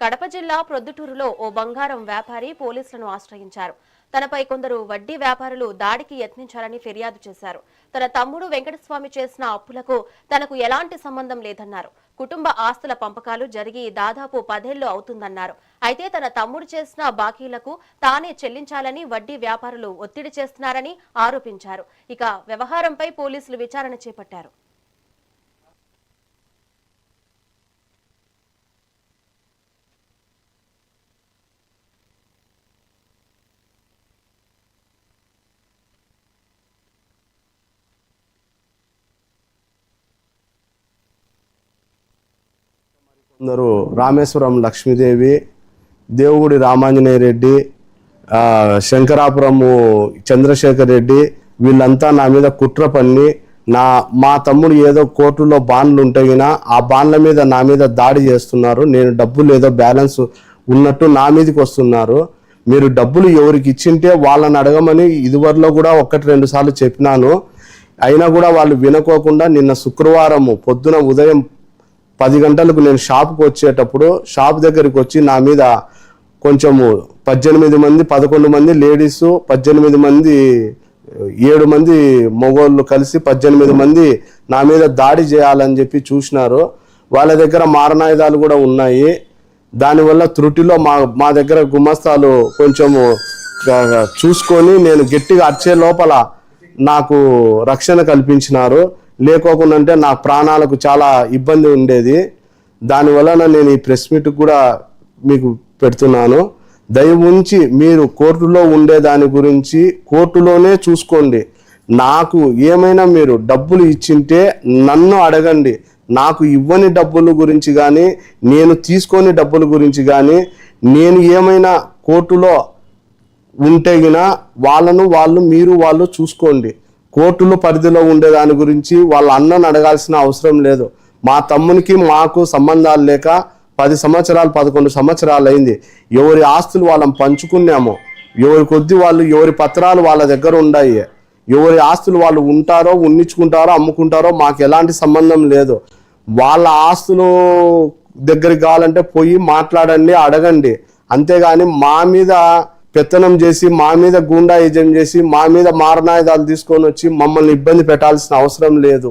కడప జిల్లా ప్రొద్దుటూరులో ఓ బంగారం వ్యాపారి పోలీసులను ఆశ్రయించారు. తనపై కొందరు వడ్డీ వ్యాపారులు దాడికి యత్నించారని ఫిర్యాదు చేశారు. తన తమ్ముడు వెంకటస్వామి చేసిన అప్పులకు తనకు ఎలాంటి సంబంధం లేదన్నారు. కుటుంబ ఆస్తుల పంపకాలు జరిగి దాదాపు 10 ఏళ్లు అవుతుందన్నారు. అయితే తన తమ్ముడు చేసిన బాకీలకు తానే చెల్లించాలని వడ్డీ వ్యాపారులు ఒత్తిడి చేస్తున్నారని ఆరోపించారు. ఇక వ్యవహారంపై పోలీసులు విచారణ చేపట్టారు. కొందరు రామేశ్వరం లక్ష్మీదేవి, దేవుగుడి రామాంజనేయ రెడ్డి, శంకరాపురము చంద్రశేఖర్ రెడ్డి వీళ్ళంతా నా మీద కుట్ర పన్ని మా తమ్ముడు ఏదో కోర్టులో బాండ్లు ఉంటాయినా ఆ బాండ్ల మీద నా మీద దాడి చేస్తున్నారు. నేను డబ్బులు ఏదో బ్యాలెన్స్ ఉన్నట్టు నా మీదకి వస్తున్నారు. మీరు డబ్బులు ఎవరికి ఇచ్చింటే వాళ్ళని అడగమని ఇదివరలో కూడా 1-2 సార్లు చెప్పినాను. అయినా కూడా వాళ్ళు వినుకోకుండా నిన్న శుక్రవారం పొద్దున ఉదయం 10 గంటలకు నేను షాప్కి వచ్చేటప్పుడు షాప్ దగ్గరికి వచ్చి నా మీద కొంచెము 18 మంది 11 మంది లేడీస్ 18 మంది 7 మంది మగోళ్ళు కలిసి 18 మంది నా మీద దాడి చేయాలని చెప్పి చూసినారు. వాళ్ళ దగ్గర మారణాయుధాలు కూడా ఉన్నాయి. దానివల్ల త్రుటిలో మా దగ్గర గుమస్తాలు కొంచెము చూసుకొని నేను గట్టిగా అరిచే లోపల నాకు రక్షణ కల్పించినారు. లేకోకుండా నా ప్రాణాలకు చాలా ఇబ్బంది ఉండేది. దానివల్ల నేను ఈ ప్రెస్ మీట్ కూడా మీకు పెడుతున్నాను. దయవుంచి మీరు కోర్టులో ఉండే దాని గురించి కోర్టులోనే చూసుకోండి. నాకు ఏమైనా మీరు డబ్బులు ఇచ్చింటే నన్ను అడగండి. నాకు ఇవ్వని డబ్బుల గురించి కానీ నేను తీసుకొని డబ్బుల గురించి కానీ నేను ఏమైనా కోర్టులో ఉంటే గినా వాళ్ళు చూసుకోండి. కోర్టుల పరిధిలో ఉండే దాని గురించి వాళ్ళ అన్నను అడగాల్సిన అవసరం లేదు. మా తమ్మునికి మాకు సంబంధాలు లేక 10 సంవత్సరాలు 11 సంవత్సరాలు అయింది. ఎవరి ఆస్తులు వాళ్ళని పంచుకున్నాము. ఎవరి కొద్ది వాళ్ళు ఎవరి పత్రాలు వాళ్ళ దగ్గర ఉన్నాయి. ఎవరి ఆస్తులు వాళ్ళు ఉంటారో ఉన్నించుకుంటారో అమ్ముకుంటారో మాకు ఎలాంటి సంబంధం లేదు. వాళ్ళ ఆస్తులు దగ్గరికి కావాలంటే పోయి మాట్లాడండి, అడగండి. అంతేగాని మా మీద పెత్తనం చేసి మా మీద గూండాయిజం చేసి మా మీద మారణాయుధాలు తీసుకొని వచ్చి మమ్మల్ని ఇబ్బంది పెట్టాల్సిన అవసరం లేదు.